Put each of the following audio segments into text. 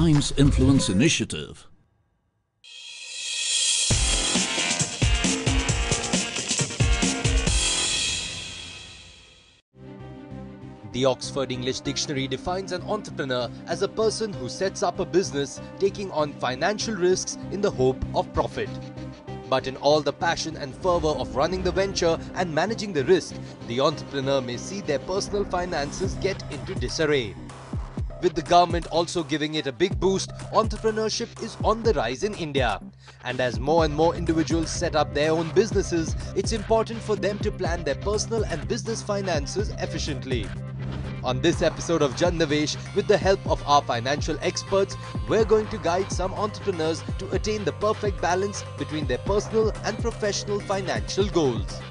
Times Influence Initiative. The Oxford English Dictionary defines an entrepreneur as a person who sets up a business taking on financial risks in the hope of profit. But in all the passion and fervour of running the venture and managing the risk, the entrepreneur may see their personal finances get into disarray. With the government also giving it a big boost, entrepreneurship is on the rise in India. And as more and more individuals set up their own businesses, it's important for them to plan their personal and business finances efficiently. On this episode of Nivesh, with the help of our financial experts, we're going to guide some entrepreneurs to attain the perfect balance between their personal and professional financial goals.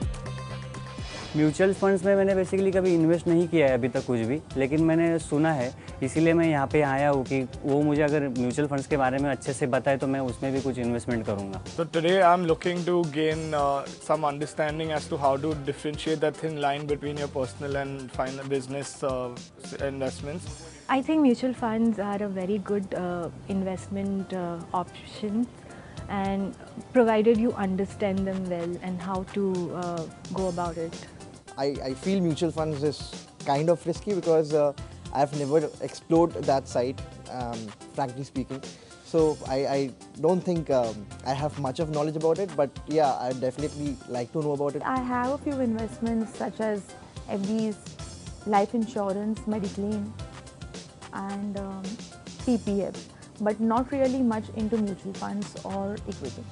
Mutual funds में मैंने basically कभी invest नहीं किया है अभी तक कुछ भी, लेकिन मैंने सुना है, इसीलिए मैं यहाँ पे आया हूँ कि वो मुझे अगर म्यूचुअल फंड्स के बारे में अच्छे से बताए तो मैं उसमें भी कुछ इन्वेस्टमेंट करूँगा. So today I'm looking to gain some understanding as to how to differentiate that thin line between your personal and business investments. I think mutual funds are a very good investment option, and provided you understand them well and how to go about it. I feel mutual funds is kind of risky because I've never explored that side, frankly speaking. So I don't think I have much of knowledge about it, but yeah, I'd definitely like to know about it. I have a few investments such as FDs, life insurance, Mediclaim and PPF, but not really much into mutual funds or equity.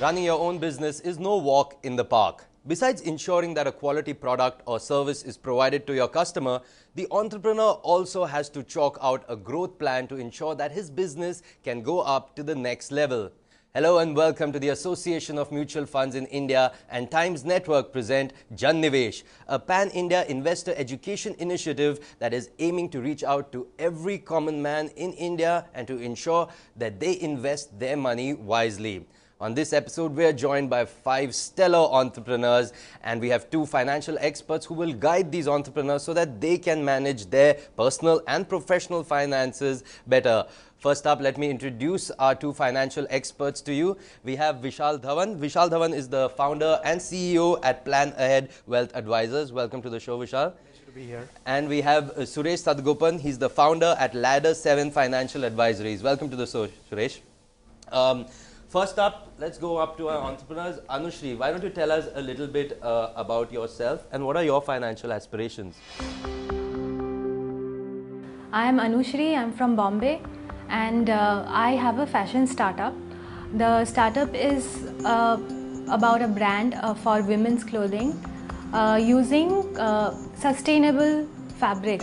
Running your own business is no walk in the park. Besides ensuring that a quality product or service is provided to your customer, the entrepreneur also has to chalk out a growth plan to ensure that his business can go up to the next level. Hello and welcome to the Association of Mutual Funds in India and Times Network present Nivesh, a pan-India investor education initiative that is aiming to reach out to every common man in India and to ensure that they invest their money wisely. On this episode, we are joined by 5 stellar entrepreneurs, and we have 2 financial experts who will guide these entrepreneurs so that they can manage their personal and professional finances better. First up, let me introduce our 2 financial experts to you. We have Vishal Dhawan. Vishal Dhawan is the founder and CEO at Plan Ahead Wealth Advisors. Welcome to the show, Vishal. Pleasure to be here. And we have Suresh Sadgopan. He's the founder at Ladder 7 Financial Advisories. Welcome to the show, Suresh. First up, let's go up to our entrepreneurs. Anushri, why don't you tell us a little bit about yourself and what are your financial aspirations? I am Anushri, I'm from Bombay, and I have a fashion startup. The startup is about a brand for women's clothing using sustainable fabric.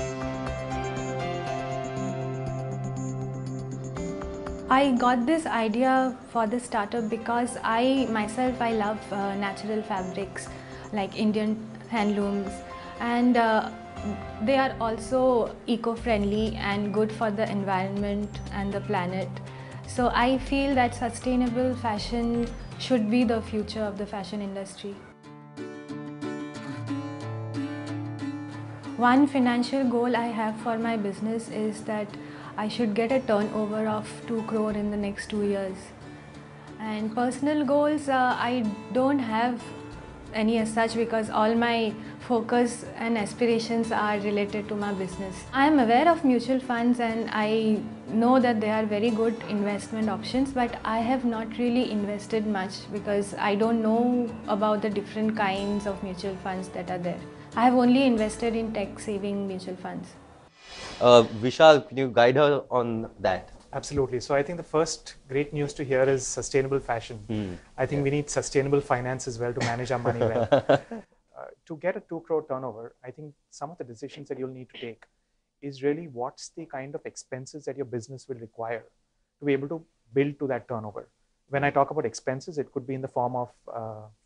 I got this idea for the startup because I love natural fabrics like Indian handlooms, and they are also eco-friendly and good for the environment and the planet. So I feel that sustainable fashion should be the future of the fashion industry. One financial goal I have for my business is that I should get a turnover of 2 crore in the next 2 years. And personal goals, I don't have any as such because all my focus and aspirations are related to my business. I am aware of mutual funds and I know that they are very good investment options, but I have not really invested much because I don't know about the different kinds of mutual funds that are there. I have only invested in tech saving mutual funds. Vishal, can you guide her on that? Absolutely. So I think the first great news to hear is sustainable fashion. I think we need sustainable finance as well to manage our money well. To get a 2 crore turnover, I think some of the decisions that you'll need to take is really what's the kind of expenses that your business will require to be able to build to that turnover. When I talk about expenses, it could be in the form of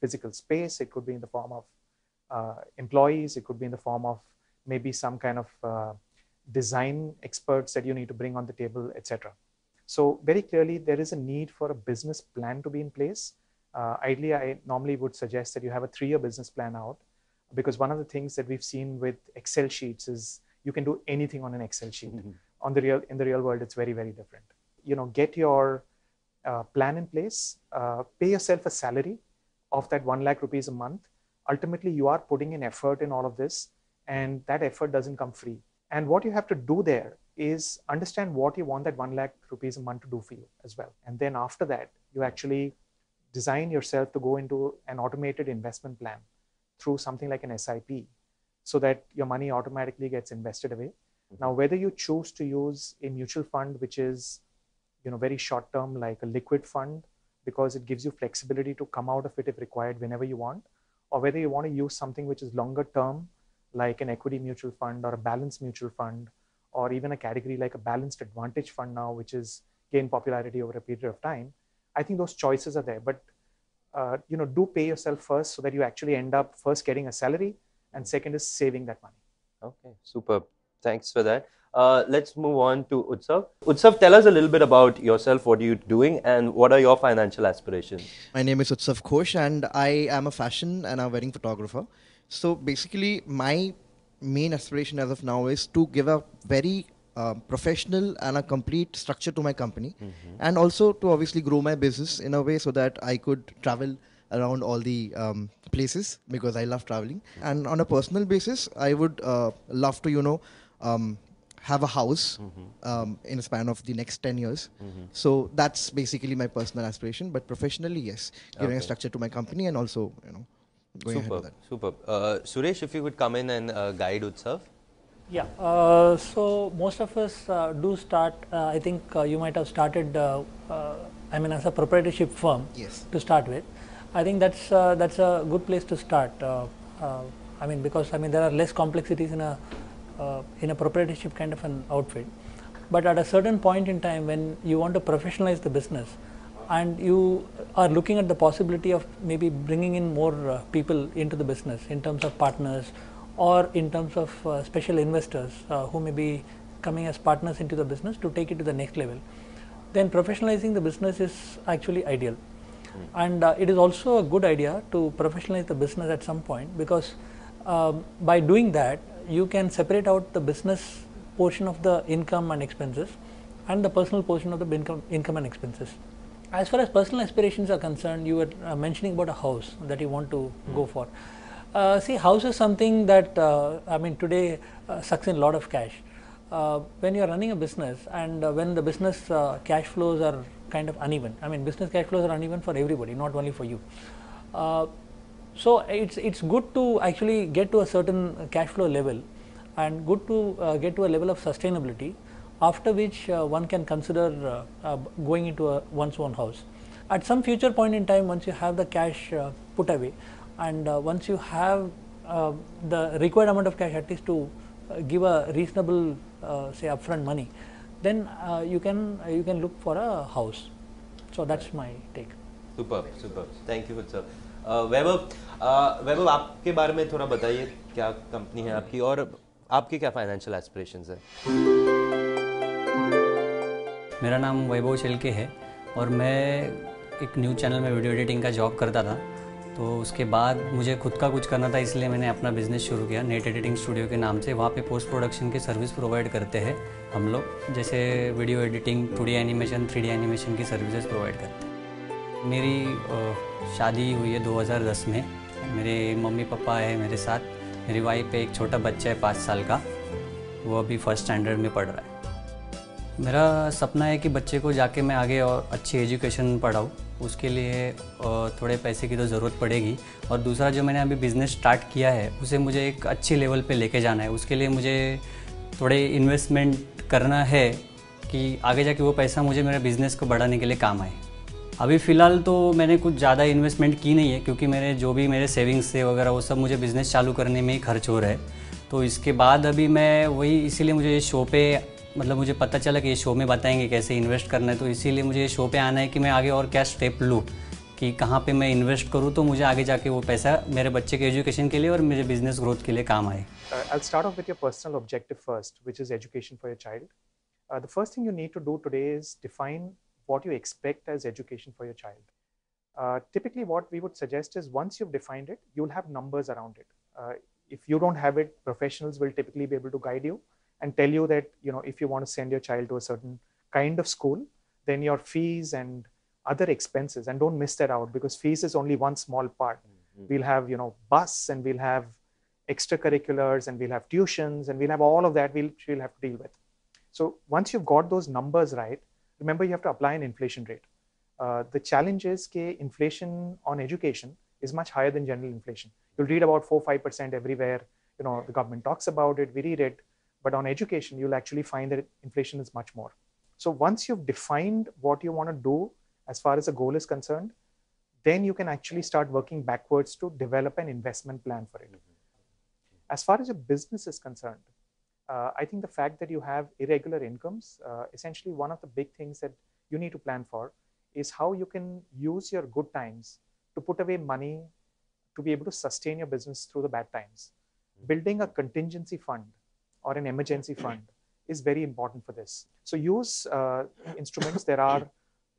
physical space, it could be in the form of employees, it could be in the form of maybe some kind of design experts that you need to bring on the table, etc. So very clearly, there is a need for a business plan to be in place. Ideally, I normally would suggest that you have a 3-year business plan out, because one of the things that we've seen with Excel sheets is you can do anything on an Excel sheet. in the real world, it's very, very different. Get your plan in place, pay yourself a salary of that 1 lakh rupees a month. Ultimately, you are putting in effort in all of this, and that effort doesn't come free. And what you have to do there is understand what you want that 1 lakh rupees a month to do for you as well. And then after that, you actually design yourself to go into an automated investment plan through something like an SIP, so that your money automatically gets invested away. Now, whether you choose to use a mutual fund, which is very short term, like a liquid fund, because it gives you flexibility to come out of it if required whenever you want, or whether you want to use something which is longer term, like an equity mutual fund or a balanced mutual fund, or even a category like a balanced advantage fund now, which is gained popularity over a period of time. I think those choices are there, but do pay yourself first, so that you actually end up first getting a salary, and second is saving that money. Okay, superb. Thanks for that. Let's move on to Utsav. Utsav, tell us a little bit about yourself. What are you doing, and what are your financial aspirations? My name is Utsav Ghosh, and I am a fashion and a wedding photographer. So basically, my main aspiration as of now is to give a very professional and a complete structure to my company, and also to obviously grow my business in a way so that I could travel around all the places, because I love traveling. And on a personal basis, I would love to, have a house in a span of the next 10 years. So that's basically my personal aspiration. But professionally, yes, giving a structure to my company, and also, going ahead with that. Superb. Suresh, if you could come in and guide Utsav. Yeah, so most of us do start, I think you might have started, as a proprietorship firm. Yes. To start with. I think that's a good place to start. Because there are less complexities in a proprietorship kind of an outfit. But at a certain point in time, when you want to professionalize the business, and you are looking at the possibility of maybe bringing in more people into the business in terms of partners, or in terms of special investors who may be coming as partners into the business to take it to the next level, then professionalizing the business is actually ideal. And it is also a good idea to professionalize the business at some point, because by doing that, you can separate out the business portion of the income and expenses and the personal portion of the income and expenses. As far as personal aspirations are concerned, you were mentioning about a house that you want to go for. See, house is something that today sucks in a lot of cash. When you are running a business, and when the business cash flows are kind of uneven, business cash flows are uneven for everybody, not only for you. So it's good to actually get to a certain cash flow level, and good to get to a level of sustainability, after which one can consider going into one's own house. At some future point in time, once you have the cash put away, and once you have the required amount of cash, at least to give a reasonable say upfront money, then you can look for a house. So that's my take. Superb. Thank you, sir. वैभव, आपके बारे में थोड़ा बताइए, क्या company है आपकी, और आपके क्या फाइनेंशियल एस्पिरेशंस है? मेरा नाम वैभव शेलके है, और मैं एक न्यूज़ चैनल में वीडियो एडिटिंग का जॉब करता था। तो उसके बाद मुझे खुद का कुछ करना था, इसलिए मैंने अपना बिज़नेस शुरू किया नेट एडिटिंग स्टूडियो के नाम से। वहाँ पे पोस्ट प्रोडक्शन की सर्विस प्रोवाइड करते हैं हम लोग, जैसे video editing, 2D animation, 3D animation की सर्विसेज प्रोवाइड करते हैं। मेरी शादी हुई है 2010 में। मेरे मम्मी पापा है मेरे साथ, मेरी वाइफ पे एक छोटा बच्चा है 5 साल का, वो अभी फर्स्ट स्टैंडर्ड में पढ़ रहा है। मेरा सपना है कि बच्चे को जाके मैं आगे और अच्छी एजुकेशन पढ़ाऊँ। उसके लिए थोड़े पैसे की तो ज़रूरत पड़ेगी, और दूसरा जो मैंने अभी बिज़नेस स्टार्ट किया है उसे मुझे एक अच्छे लेवल पे लेके जाना है। उसके लिए मुझे थोड़े इन्वेस्टमेंट करना है कि आगे जाके वो पैसा मुझे मेरे बिज़नेस को बढ़ाने के लिए काम आए। अभी फ़िलहाल तो मैंने कुछ ज़्यादा इन्वेस्टमेंट की नहीं है, क्योंकि मेरे सेविंग्स से वगैरह वो सब मुझे बिज़नेस चालू करने में ही खर्च हो रहा है। तो इसके बाद अभी मैं वही, इसीलिए मुझे ये शो पे, मतलब मुझे पता चला कि ये शो में बताएंगे कैसे इन्वेस्ट करना है, तो इसीलिए मुझे ये शो पे आना है कि मैं आगे और क्या स्टेप लूँ, कि कहाँ पे मैं इन्वेस्ट करूँ तो मुझे आगे जाके वो पैसा मेरे बच्चे के एजुकेशन के लिए और मेरे बिजनेस ग्रोथ के लिए काम आए। I'll start off with your personal objective first, which is education for your child. The first thing you need to do today is define what you expect as education for your child. Typically what we would suggest is, once you've defined it, you'll have numbers around it. If you don't have it, professionals will typically be able to guide you, and tell you that, if you want to send your child to a certain kind of school, then your fees and other expenses, and don't miss that out, because fees is only one small part. We'll have, bus, and we'll have extracurriculars, and we'll have tuitions, and we'll have all of that we'll have to deal with. So once you've got those numbers right, remember you have to apply an inflation rate. The challenge is that inflation on education is much higher than general inflation. You'll read about 4-5% everywhere. The government talks about it, we read it, but on education, you'll actually find that inflation is much more. So once you've defined what you want to do as far as a goal is concerned, then you can actually start working backwards to develop an investment plan for it. As far as your business is concerned, I think the fact that you have irregular incomes, essentially one of the big things that you need to plan for is how you can use your good times to put away money to be able to sustain your business through the bad times. Building a contingency fund or an emergency fund is very important for this. So use instruments. There are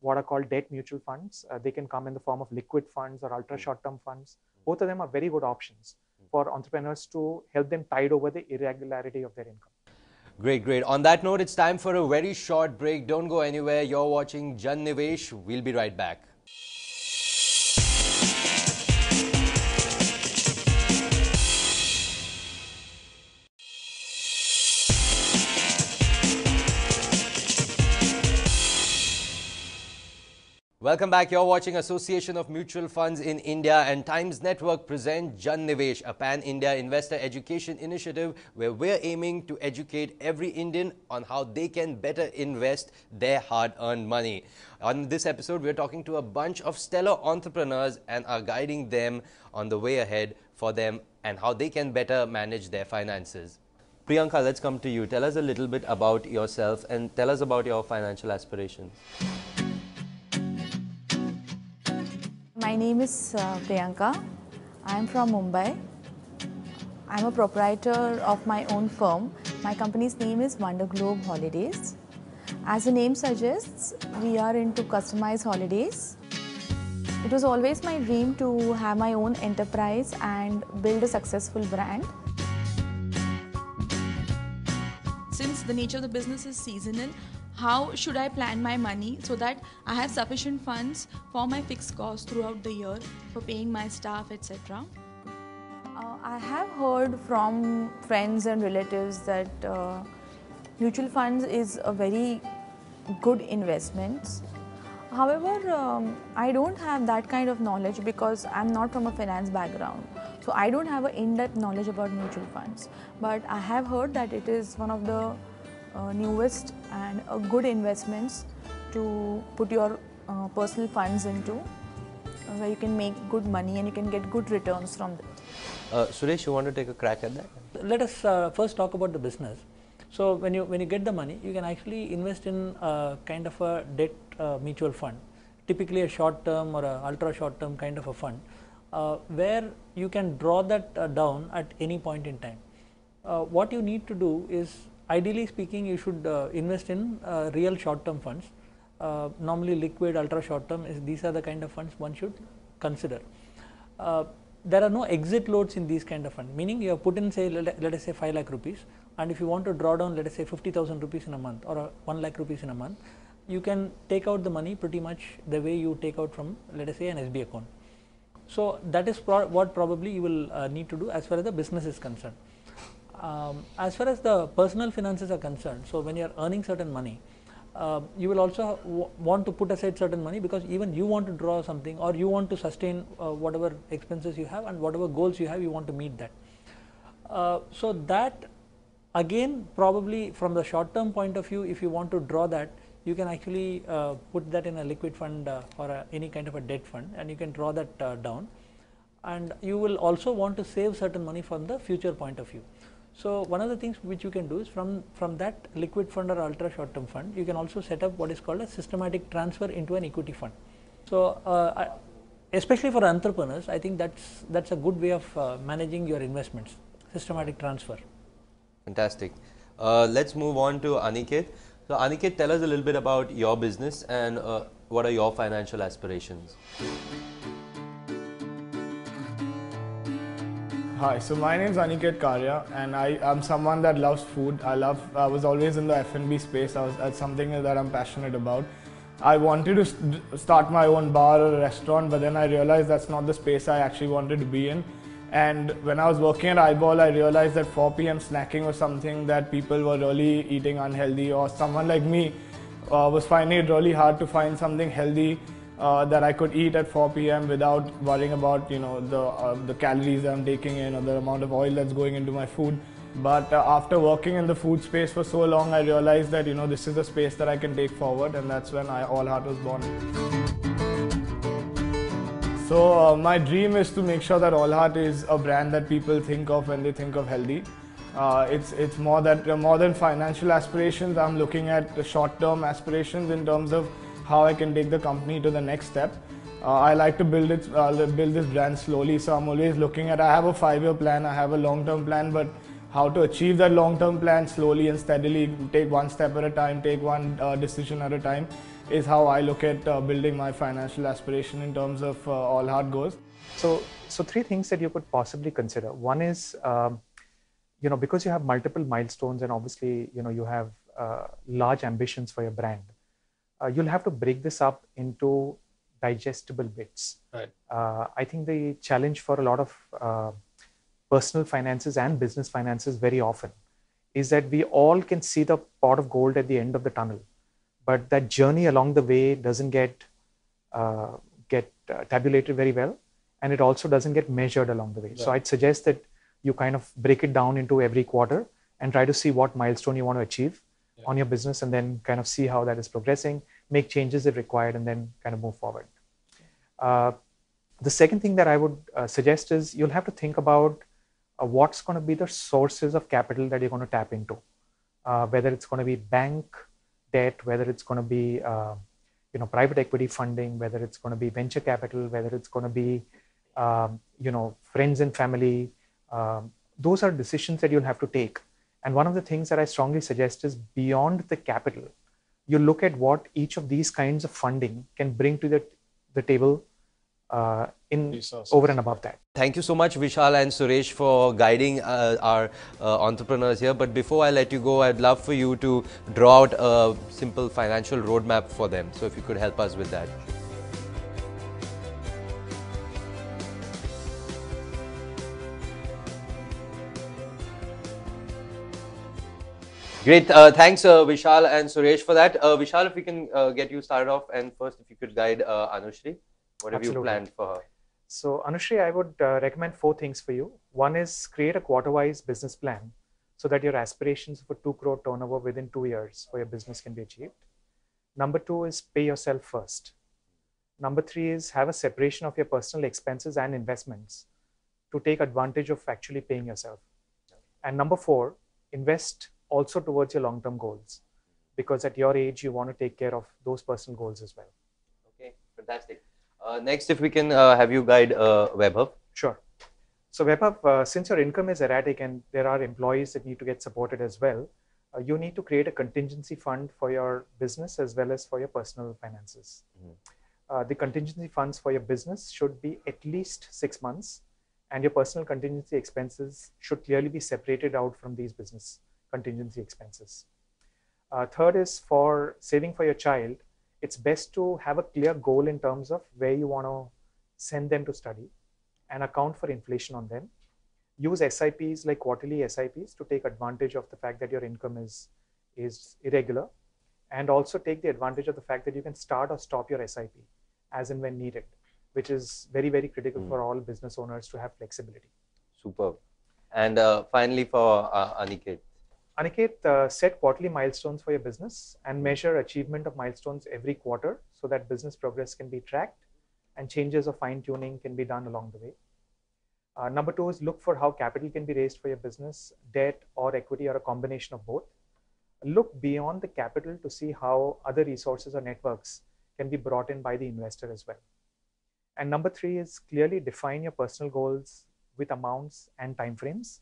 what are called debt mutual funds. They can come in the form of liquid funds or ultra short-term funds. Both of them are very good options for entrepreneurs to help them tide over the irregularity of their income. Great, great. On that note, it's time for a very short break. Don't go anywhere. You're watching Nivesh. We'll be right back. Welcome back. You're watching Association of Mutual Funds in India and Times Network present Nivesh, a pan-India investor education initiative where we're aiming to educate every Indian on how they can better invest their hard-earned money. On this episode, we're talking to a bunch of stellar entrepreneurs and are guiding them on the way ahead for them and how they can better manage their finances. Priyanka, let's come to you. Tell us a little bit about yourself and tell us about your financial aspirations. My name is Priyanka. I am from Mumbai. I am a proprietor of my own firm. My company's name is Wonder Globe Holidays. As the name suggests, we are into customized holidays. It was always my dream to have my own enterprise and build a successful brand. Since the nature of the business is seasonal, how should I plan my money so that I have sufficient funds for my fixed costs throughout the year, for paying my staff, etc.? I have heard from friends and relatives that mutual funds is a very good investment. However, I don't have that kind of knowledge because I'm not from a finance background. So I don't have an in-depth knowledge about mutual funds. But I have heard that it is one of the newest and good investments to put your personal funds into, where you can make good money and you can get good returns from it. Suresh, you want to take a crack at that? Let us first talk about the business. So when you get the money, you can actually invest in kind of a debt mutual fund, typically a short term or a ultra short term kind of a fund, where you can draw that down at any point in time. What you need to do is, ideally speaking, you should invest in real short term funds. Normally liquid ultra short term, these are the kind of funds one should consider. There are no exit loads in these kind of funds, meaning you have put in, say, let us say 5 lakh rupees, and if you want to draw down, let us say 50,000 rupees in a month or 1 lakh rupees in a month, you can take out the money pretty much the way you take out from, let us say, an SB account. So that is what probably you will need to do as far as the business is concerned. As far as the personal finances are concerned, so when you are earning certain money, you will also want to put aside certain money, because even you want to draw something or you want to sustain whatever expenses you have and whatever goals you have, you want to meet that. So that again, probably from the short term point of view, if you want to draw that, you can actually put that in a liquid fund or any kind of a debt fund, and you can draw that down. And you will also want to save certain money from the future point of view. So one of the things which you can do is from that liquid fund or ultra short term fund, you can also set up what is called a systematic transfer into an equity fund. So especially for entrepreneurs, I think that's a good way of managing your investments, systematic transfer. Fantastic. Let's move on to Aniket. So Aniket, tell us a little bit about your business and what are your financial aspirations? Hi, so my name is Aniket and I'm someone that loves food. I was always in the F&B space. That's something that I'm passionate about. I wanted to start my own bar or a restaurant, but then I realized that's not the space I actually wanted to be in. And when I was working at Eyeball, I realized that 4 p.m. snacking was something that people were really eating unhealthy, or someone like me was finding it really hard to find something healthy that I could eat at 4 p.m. without worrying about the calories that I'm taking in or the amount of oil that's going into my food. But after working in the food space for so long, I realized that this is a space that I can take forward, and that's when All Heart was born. So my dream is to make sure that All Heart is a brand that people think of when they think of healthy. It's more than financial aspirations. I'm looking at the short-term aspirations in terms of how I can take the company to the next step. I like to build this brand slowly, so I'm always looking at, I have a 5-year plan, I have a long-term plan, but how to achieve that long-term plan slowly and steadily, take one step at a time, take one decision at a time, is how I look at building my financial aspiration in terms of All Heart goes. So 3 things that you could possibly consider. One is, because you have multiple milestones and obviously, you have large ambitions for your brand. You'll have to break this up into digestible bits. Right. I think the challenge for a lot of personal finances and business finances very often is that we all can see the pot of gold at the end of the tunnel, but that journey along the way doesn't get tabulated very well, and it also doesn't get measured along the way. Right. So I'd suggest that you kind of break it down into every quarter and try to see what milestone you want to achieve on your business, and then kind of see how that is progressing, make changes if required, and then kind of move forward. The second thing that I would suggest is you'll have to think about what's going to be the sources of capital that you're going to tap into, whether it's going to be bank debt, whether it's going to be private equity funding, whether it's going to be venture capital, whether it's going to be friends and family. Those are decisions that you'll have to take. And one of the things that I strongly suggest is beyond the capital, you look at what each of these kinds of funding can bring to the table over and above that. Thank you so much, Vishal and Suresh, for guiding our entrepreneurs here. But before I let you go, I'd love for you to draw out a simple financial roadmap for them. So if you could help us with that. Great. Thanks, Vishal and Suresh, for that. Vishal, if we can get you started off, and first, if you could guide Anushri, what have you planned for her? So, Anushri, I would recommend 4 things for you. One is create a quarter-wise business plan so that your aspirations for 2 crore turnover within 2 years for your business can be achieved. Number 2 is pay yourself first. Number 3 is have a separation of your personal expenses and investments to take advantage of actually paying yourself. And number 4, invest also towards your long-term goals, because at your age you want to take care of those personal goals as well. Okay, fantastic. Next, if we can have you guide WebHub. Sure. So WebHub, since your income is erratic and there are employees that need to get supported as well, you need to create a contingency fund for your business as well as for your personal finances. The contingency funds for your business should be at least 6 months, and your personal contingency expenses should clearly be separated out from these business contingency expenses. Third is for saving for your child. It's best to have a clear goal in terms of where you want to send them to study and account for inflation on them. Use SIPs like quarterly SIPs to take advantage of the fact that your income is irregular, and also take the advantage of the fact that you can start or stop your SIP as and when needed, which is very, very critical for all business owners to have flexibility. Superb. And finally for Aniket. Aniket, set quarterly milestones for your business and measure achievement of milestones every quarter so that business progress can be tracked and changes or fine-tuning can be done along the way. Number 2 is look for how capital can be raised for your business, debt or equity or a combination of both. Look beyond the capital to see how other resources or networks can be brought in by the investor as well. And number 3 is clearly define your personal goals with amounts and timeframes,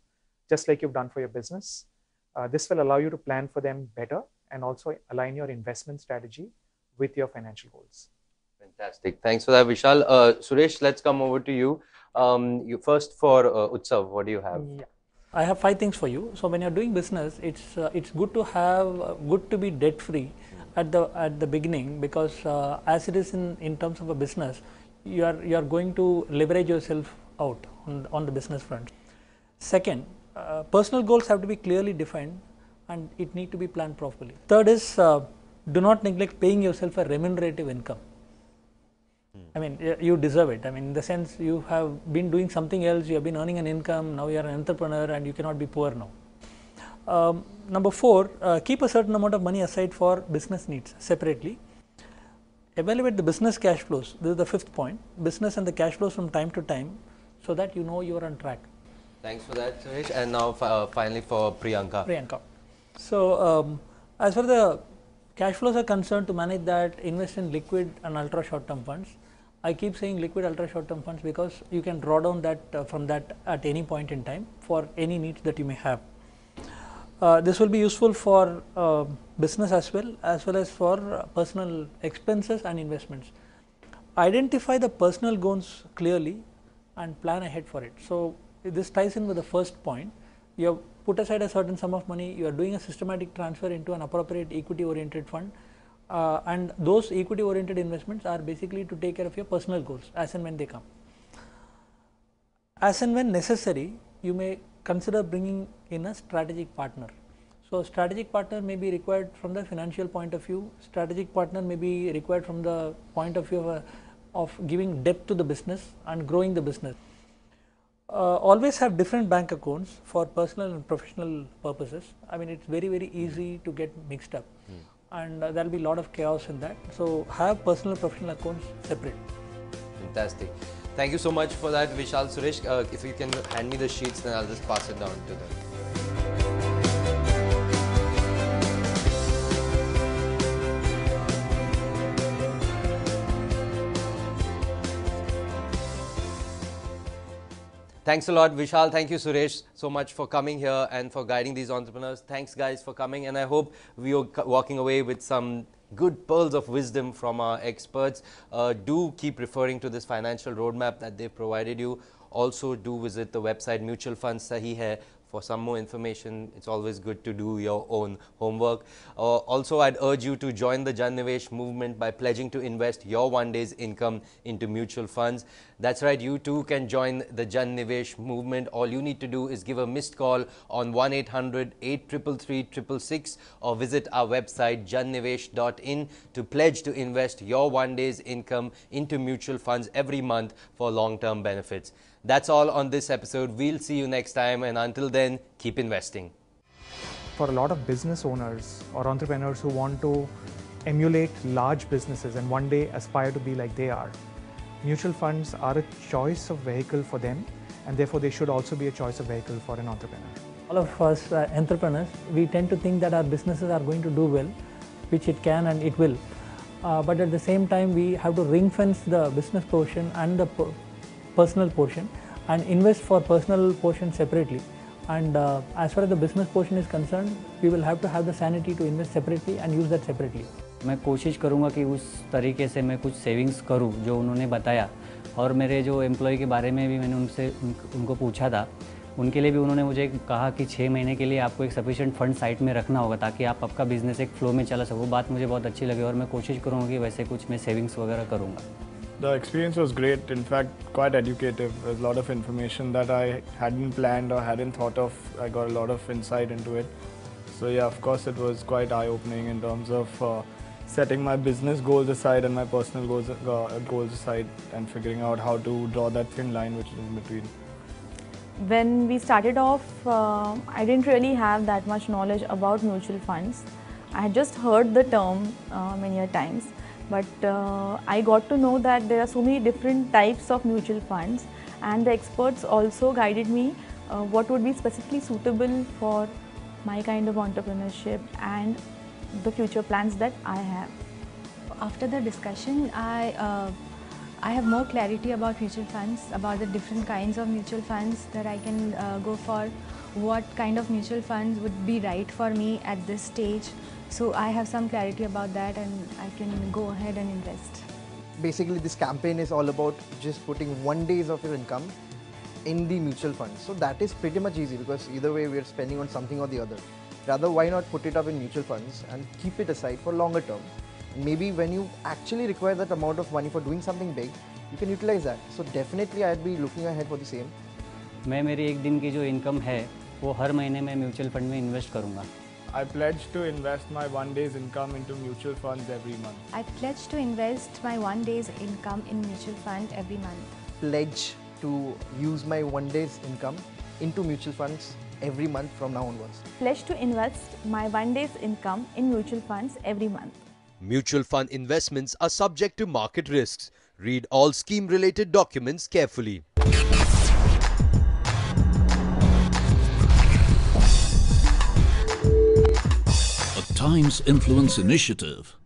just like you've done for your business. This will allow you to plan for them better and also align your investment strategy with your financial goals. Fantastic. Thanks for that, Vishal. Suresh, let's come over to you. First for Utsav, what do you have? Yeah. I have 5 things for you. So when you're doing business, it's good to have good to be debt free at the beginning, because as it is in terms of a business, you are going to leverage yourself out on the business front. Second, personal goals have to be clearly defined and it need to be planned properly. Third is do not neglect paying yourself a remunerative income. I mean, you deserve it. I mean, in the sense, you have been doing something else, you have been earning an income, now you are an entrepreneur and you cannot be poor now. Number 4, keep a certain amount of money aside for business needs separately. Evaluate the business cash flows. This is the 5th point. Business and the cash flows from time to time, so that you know you are on track. Thanks for that, Suresh. And now finally for Priyanka. So, as far as the cash flows are concerned, to manage that, invest in liquid and ultra short term funds. I keep saying liquid ultra short term funds because you can draw down that from that at any point in time for any needs that you may have. This will be useful for business as well as for personal expenses and investments. Identify the personal goals clearly and plan ahead for it. So, this ties in with the first point. You have put aside a certain sum of money, you are doing a systematic transfer into an appropriate equity oriented fund, and those equity oriented investments are basically to take care of your personal goals as and when they come. As and when necessary, you may consider bringing in a strategic partner. So, strategic partner may be required from the financial point of view, strategic partner may be required from the point of view of giving depth to the business and growing the business. Always have different bank accounts for personal and professional purposes. I mean, it's very easy to get mixed up, and there will be a lot of chaos in that. So, have personal professional accounts separate. Fantastic. Thank you so much for that, Vishal. Suresh, if you can hand me the sheets, then I'll just pass it down to them. Thanks a lot, Vishal. Thank you, Suresh, so much for coming here and for guiding these entrepreneurs. Thanks, guys, for coming. And I hope we are walking away with some good pearls of wisdom from our experts. Do keep referring to this financial roadmap that they've provided you. Also, do visit the website Mutual Funds Sahi Hai for some more information. It's always good to do your own homework. Also, I'd urge you to join the Jan Nivesh movement by pledging to invest your one day's income into mutual funds. That's right, you too can join the Jan Nivesh movement. All you need to do is give a missed call on 1-800-833-666 or visit our website jannivesh.in to pledge to invest your one day's income into mutual funds every month for long-term benefits. That's all on this episode. We'll see you next time, and until then, keep investing. For a lot of business owners or entrepreneurs who want to emulate large businesses and one day aspire to be like they are, mutual funds are a choice of vehicle for them, and therefore they should also be a choice of vehicle for an entrepreneur. All of us entrepreneurs, we tend to think that our businesses are going to do well, which it can and it will. But at the same time, we have to ring fence the business portion and the personal portion and invest for personal portion separately. And as far as the business portion is concerned, we will have to have the sanity to invest separately and use that separately. मैं कोशिश करूँगा कि उस तरीके से मैं कुछ savings करूँ जो उन्होंने बताया, और मेरे जो एम्प्लॉय के बारे में भी मैंने उनको पूछा था, उनके लिए भी उन्होंने मुझे कहा कि 6 महीने के लिए आपको एक सफिशिएंट फंड साइड में रखना होगा ताकि आप आपका बिजनेस एक फ्लो में चला सको। वो बात मुझे बहुत अच्छी लगी और मैं कोशिश करूँगा कि वैसे कुछ मैं सेविंग्स वगैरह करूँगा। The experience was great, in fact quite educative. There's a lot of information that I hadn't planned or hadn't thought of. I got a lot of insight into it. So yeah, of course it was quite eye-opening in terms of setting my business goals aside and my personal goals aside and figuring out how to draw that thin line which is in between. When we started off, I didn't really have that much knowledge about mutual funds. I had just heard the term many a times. But I got to know that there are so many different types of mutual funds, and the experts also guided me what would be specifically suitable for my kind of entrepreneurship and the future plans that I have. After the discussion, I have more clarity about mutual funds, about the different kinds of mutual funds that I can go for, what kind of mutual funds would be right for me at this stage. So I have some clarity about that and I can go ahead and invest. basically this campaign is all about just putting 1 day of your income in the mutual fund. So that is pretty much easy because either way we are spending on something or the other. Rather, why not put it up in mutual funds and keep it aside for longer term? Maybe when you actually require that amount of money for doing something big, you can utilize that. So definitely I'd be looking ahead for the same. मैं मेरी एक दिन की जो income है वो हर महीने मैं म्यूचुअल फंड में इन्वेस्ट करूँगा. I pledge to invest my 1 day's income into mutual funds every month. I pledge to invest my 1 day's income in mutual fund every month. Pledge to use my 1 day's income into mutual funds every month from now onwards. Pledge to invest my 1 day's income in mutual funds every month. Mutual fund investments are subject to market risks. Read all scheme-related documents carefully. A Times Influence Initiative.